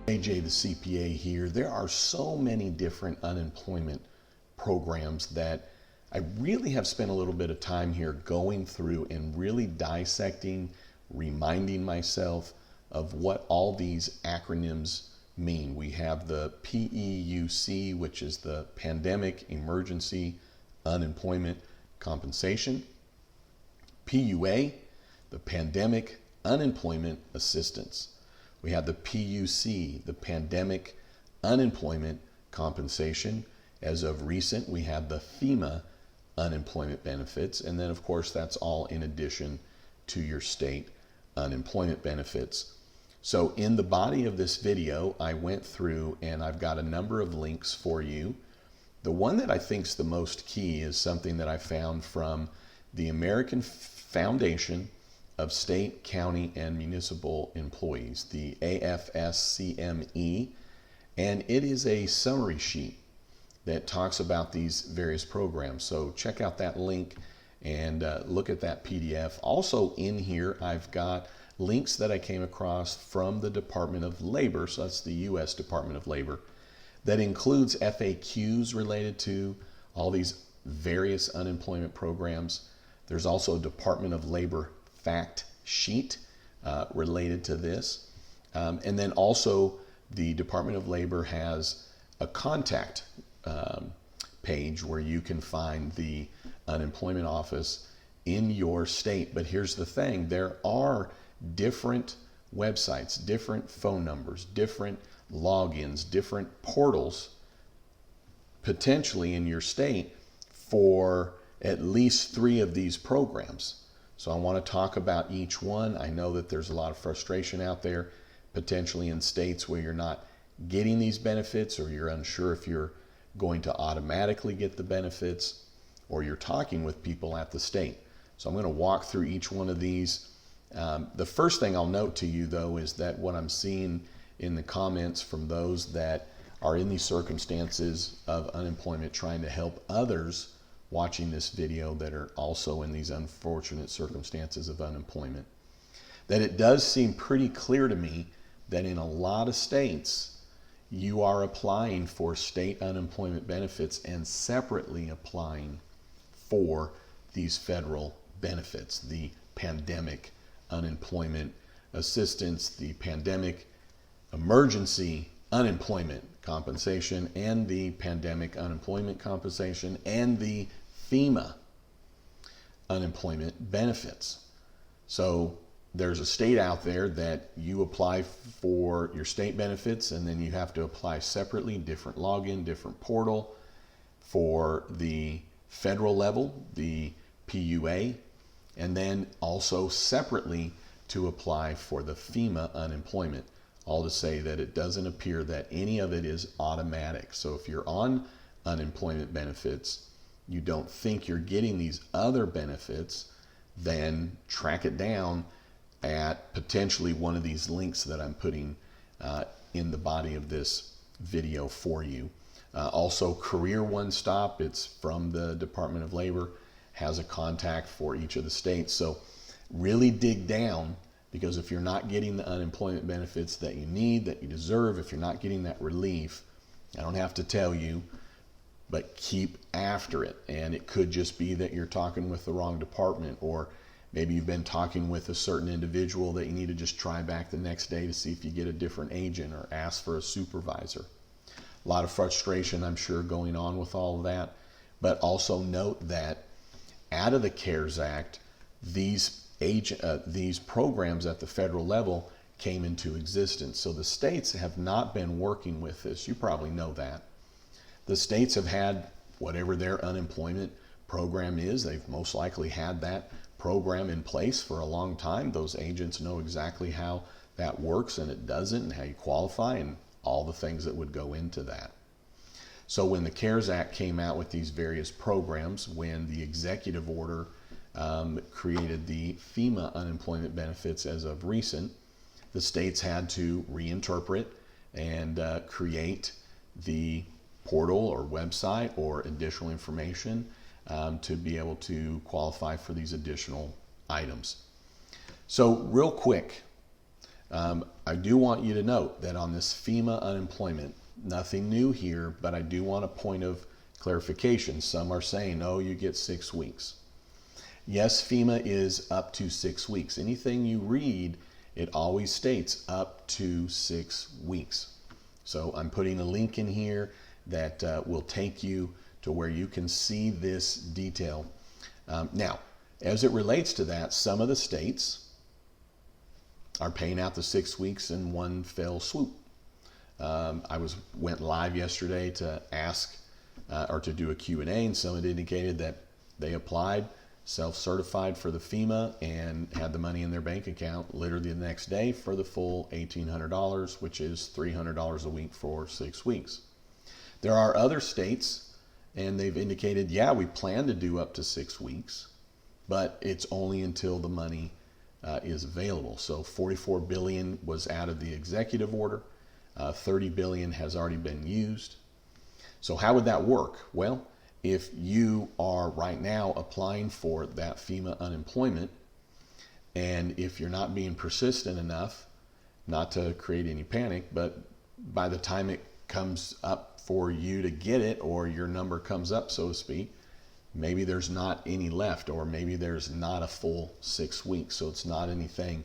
AJ the CPA here. There are so many different unemployment programs that I really have spent a little bit of time here going through and really dissecting, reminding myself of what all these acronyms mean. We have the PEUC, which is the Pandemic Emergency Unemployment Compensation. PUA, the Pandemic Unemployment Assistance. We have the PUC, the Pandemic Unemployment Compensation. As of recent, we have the FEMA unemployment benefits. And then, of course, that's all in addition to your state unemployment benefits. So in the body of this video, I went through and I've got a number of links for you. The one that I think is the most key is something that I found from the American Foundation of State, County, and Municipal Employees, the AFSCME, and it is a summary sheet that talks about these various programs. So check out that link and look at that PDF. Also in here, I've got links that I came across from the Department of Labor, so that's the U.S. Department of Labor, that includes FAQs related to all these various unemployment programs. There's also a Department of Labor fact sheet related to this. And then also the Department of Labor has a contact page where you can find the unemployment office in your state. But here's the thing, there are different websites, different phone numbers, different logins, different portals potentially in your state for at least 3 of these programs. So I want to talk about each one. I know that there's a lot of frustration out there, potentially in states where you're not getting these benefits, or you're unsure if you're going to automatically get the benefits, or you're talking with people at the state. So I'm going to walk through each one of these. The first thing I'll note to you, though, is that what I'm seeing in the comments from those that are in these circumstances of unemployment, trying to help others watching this video that are also in these unfortunate circumstances of unemployment, that it does seem pretty clear to me that in a lot of states, you are applying for state unemployment benefits and separately applying for these federal benefits, the Pandemic Unemployment Assistance, the Pandemic Emergency Unemployment Compensation, and the Pandemic Unemployment Compensation, and the FEMA unemployment benefits. So there's a state out there that you apply for your state benefits, and then you have to apply separately, different login, different portal. For the federal level, the PUA, and then also separately to apply for the FEMA unemployment. All to say that it doesn't appear that any of it is automatic. So if you're on unemployment benefits, you don't think you're getting these other benefits, then track it down at potentially one of these links that I'm putting in the body of this video for you. Also, Career One Stop, it's from the Department of Labor, has a contact for each of the states. So really dig down, because if you're not getting the unemployment benefits that you need, that you deserve, if you're not getting that relief, I don't have to tell you, but keep after it. And it could just be that you're talking with the wrong department, or maybe you've been talking with a certain individual that you need to just try back the next day to see if you get a different agent, or ask for a supervisor. A lot of frustration, I'm sure, going on with all of that. But also note that out of the CARES Act, these programs at the federal level came into existence. So the states have not been working with this. You probably know that. The states have had whatever their unemployment program is. They've most likely had that program in place for a long time. Those agents know exactly how that works and it doesn't, and how you qualify, and all the things that would go into that. So when the CARES Act came out with these various programs, when the executive order created the FEMA unemployment benefits as of recent, the states had to reinterpret and create the portal or website or additional information to be able to qualify for these additional items. So real quick, I do want you to note that on this FEMA unemployment, nothing new here, but I do want a point of clarification. Some are saying, oh, you get 6 weeks. Yes, FEMA is up to 6 weeks. Anything you read, it always states up to 6 weeks. So I'm putting a link in here that will take you to where you can see this detail. Now, as it relates to that, some of the states are paying out the 6 weeks in one fell swoop. I went live yesterday to ask or to do a Q&A, and someone indicated that they applied, self-certified for the FEMA, and had the money in their bank account literally the next day for the full $1,800, which is $300 a week for 6 weeks. There are other states, and they've indicated, yeah, we plan to do up to 6 weeks, but it's only until the money is available. So $44 billion was out of the executive order. $30 billion has already been used. So how would that work? Well, if you are right now applying for that FEMA unemployment, and if you're not being persistent enough, not to create any panic, but by the time it comes up for you to get it, or your number comes up, so to speak, maybe there's not any left, or maybe there's not a full 6 weeks. So it's not anything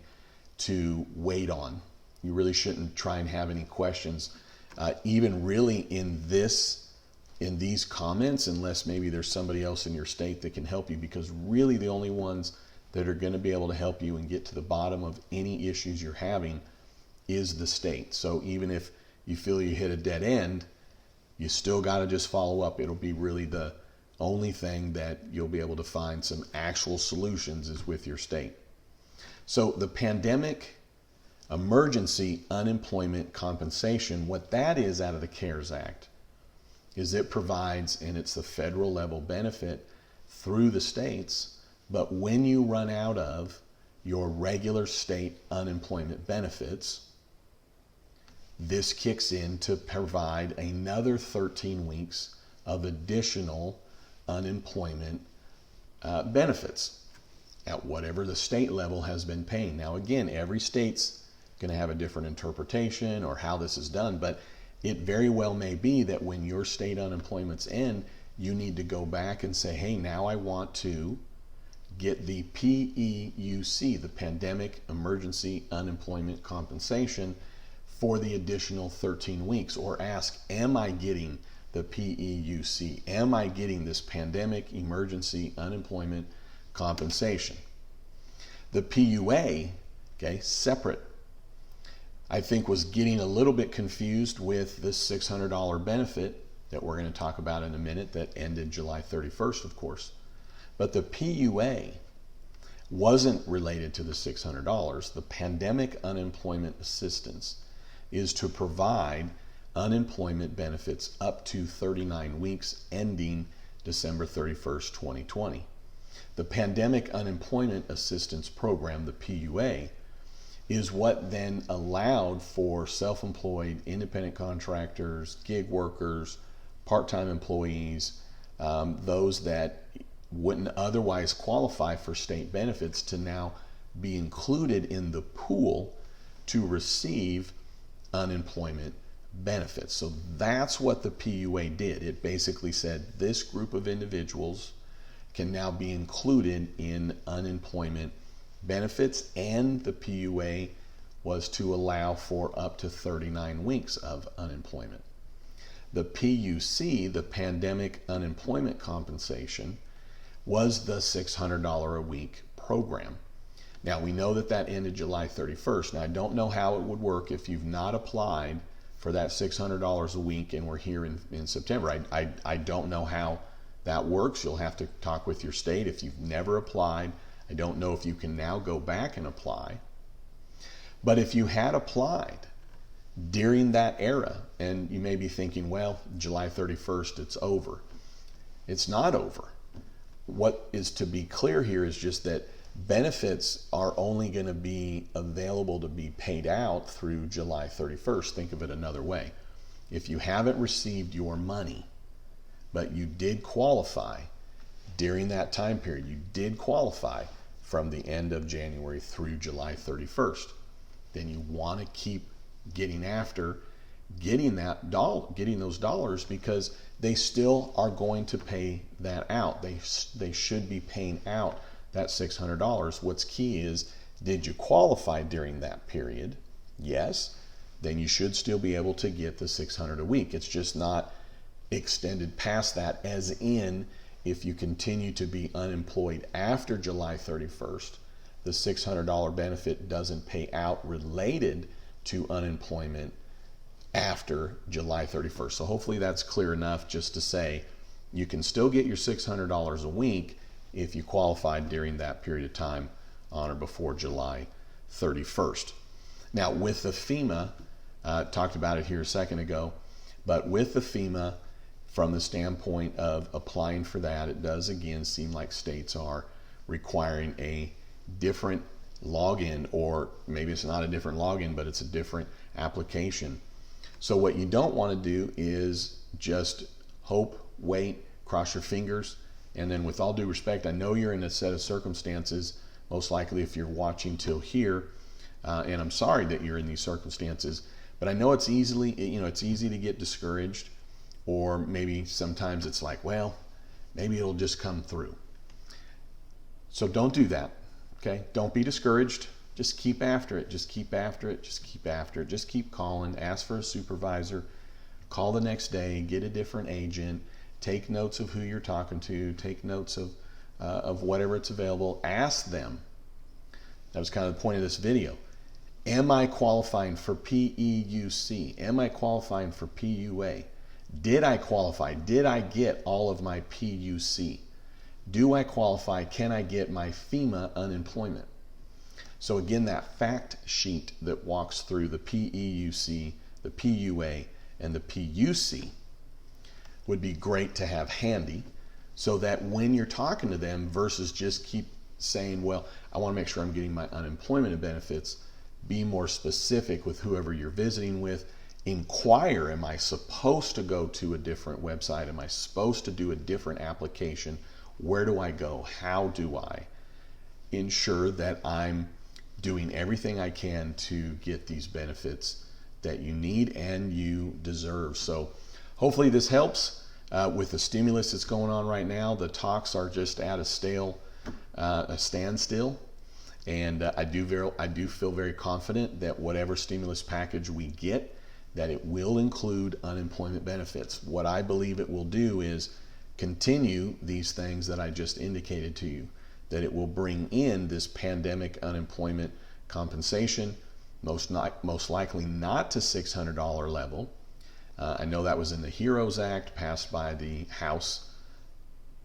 to wait on. You really shouldn't try and have any questions, even really in these comments, unless maybe there's somebody else in your state that can help you, because really the only ones that are going to be able to help you and get to the bottom of any issues you're having is the state. So even if you feel you hit a dead end, you still got to just follow up. It'll be really the only thing that you'll be able to find some actual solutions is with your state. So the pandemic emergency unemployment compensation, what that is out of the CARES Act, is it provides, and it's the federal level benefit through the states, but when you run out of your regular state unemployment benefits, this kicks in to provide another 13 weeks of additional unemployment benefits at whatever the state level has been paying. Now again, every state's going to have a different interpretation or how this is done, but it very well may be that when your state unemployment's end, you need to go back and say, hey, now I want to get the PEUC, the Pandemic Emergency Unemployment Compensation, for the additional 13 weeks, or ask, am I getting the PEUC? Am I getting this Pandemic Emergency Unemployment Compensation? The PUA, okay, separate, I think was getting a little bit confused with this $600 benefit that we're going to talk about in a minute that ended July 31st, of course. But the PUA wasn't related to the $600. The Pandemic Unemployment Assistance is to provide unemployment benefits up to 39 weeks ending December 31st, 2020. The Pandemic Unemployment Assistance Program, the PUA, is what then allowed for self-employed, independent contractors, gig workers, part-time employees, those that wouldn't otherwise qualify for state benefits to now be included in the pool to receive unemployment benefits. So that's what the PUA did. It basically said this group of individuals can now be included in unemployment benefits, and the PUA was to allow for up to 39 weeks of unemployment. The PUC, the Pandemic Unemployment Compensation, was the $600 a week program. Now we know that that ended July 31st. Now I don't know how it would work if you've not applied for that $600 a week and we're here in September. I don't know how that works. You'll have to talk with your state if you've never applied. I don't know if you can now go back and apply. But if you had applied during that era, and you may be thinking, well, July 31st, it's over. It's not over. What is to be clear here is just that benefits are only going to be available to be paid out through July 31st. Think of it another way. If you haven't received your money, but you did qualify during that time period, you did qualify from the end of January through July 31st, then you want to keep getting after getting those dollars, because they still are going to pay that out. They should be paying out that $600. What's key is, did you qualify during that period? Yes. Then you should still be able to get the $600 a week. It's just not extended past that, as in, if you continue to be unemployed after July 31st, the $600 benefit doesn't pay out related to unemployment after July 31st. So hopefully that's clear enough, just to say you can still get your $600 a week if you qualified during that period of time on or before July 31st. Now, with the FEMA, talked about it here a second ago, but with the FEMA, from the standpoint of applying for that, it does again seem like states are requiring a different login, or maybe it's not a different login, but it's a different application. So what you don't want to do is just hope, wait, cross your fingers, and then, with all due respect, I know you're in a set of circumstances, most likely if you're watching till here, and I'm sorry that you're in these circumstances, but I know it's easy to get discouraged, or maybe sometimes it's like, well, maybe it'll just come through. So don't do that, okay? Don't be discouraged. Just keep after it. Just keep after it. Just keep after it. Just keep calling. Ask for a supervisor. Call the next day. Get a different agent. Take notes of who you're talking to. Take notes of whatever it's available. Ask them. That was kind of the point of this video. Am I qualifying for PEUC? Am I qualifying for PUA? Did I qualify? Did I get all of my PUC? Do I qualify? Can I get my FEMA unemployment? So again, that fact sheet that walks through the PEUC, the PUA, and the PUC would be great to have handy, so that when you're talking to them, versus just keep saying, well, I want to make sure I'm getting my unemployment benefits, be more specific with whoever you're visiting with. Inquire, am I supposed to go to a different website? Am I supposed to do a different application? Where do I go? How do I ensure that I'm doing everything I can to get these benefits that you need and you deserve? So hopefully this helps. With the stimulus that's going on right now, the talks are just at a standstill. And I do feel very confident that whatever stimulus package we get, that it will include unemployment benefits. What I believe it will do is continue these things that I just indicated to you, that it will bring in this pandemic unemployment compensation, most likely not to $600 level. I know that was in the HEROES Act passed by the House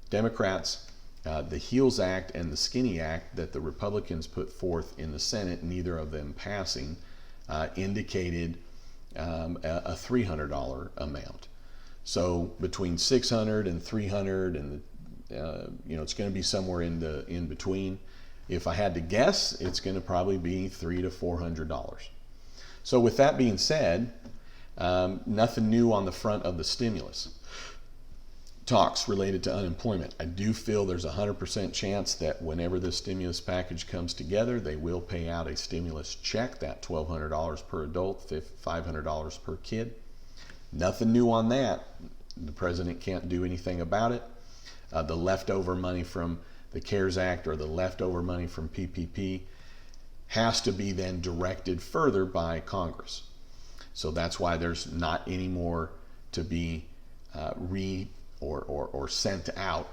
Democrats. The HEALS Act and the Skinny Act that the Republicans put forth in the Senate, neither of them passing, indicated a $300 amount. So between $600 and $300, and it's going to be somewhere in between. If I had to guess, it's going to probably be $300 to $400. So with that being said, nothing new on the front of the stimulus talks related to unemployment. I do feel there's a 100% chance that whenever this stimulus package comes together, they will pay out a stimulus check, that $1,200 per adult, $500 per kid. Nothing new on that. The president can't do anything about it. The leftover money from the CARES Act, or the leftover money from PPP, has to be then directed further by Congress. So that's why there's not any more to be or sent out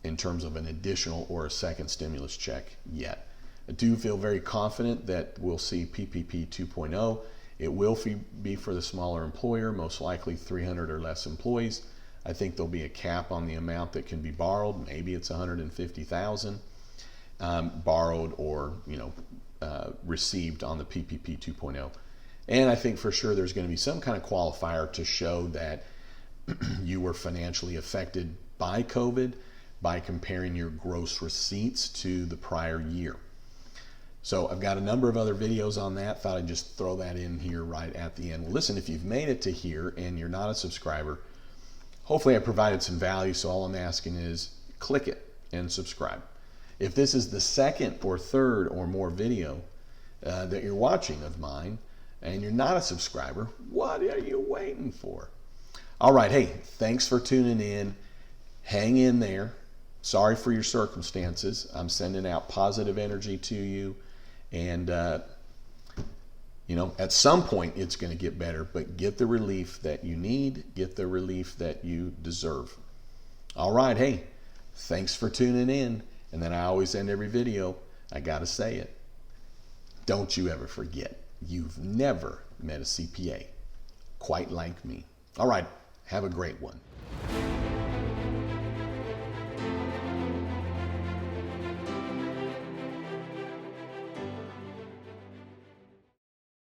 in terms of an additional or a second stimulus check yet. I do feel very confident that we'll see PPP 2.0. It will be for the smaller employer, most likely 300 or less employees. I think there'll be a cap on the amount that can be borrowed. Maybe it's $150,000 borrowed or received on the PPP 2.0. And I think for sure there's going to be some kind of qualifier to show that you were financially affected by COVID by comparing your gross receipts to the prior year. So I've got a number of other videos on that. Thought I'd just throw that in here right at the end. Well, listen, if you've made it to here and you're not a subscriber, hopefully I provided some value. So all I'm asking is click it and subscribe. If this is the second or third or more video that you're watching of mine and you're not a subscriber, what are you waiting for? All right, hey, thanks for tuning in. Hang in there. Sorry for your circumstances. I'm sending out positive energy to you. And, at some point it's going to get better, but get the relief that you need, get the relief that you deserve. All right, hey, thanks for tuning in. And then I always end every video, I got to say it. Don't you ever forget, you've never met a CPA quite like me. All right, have a great one.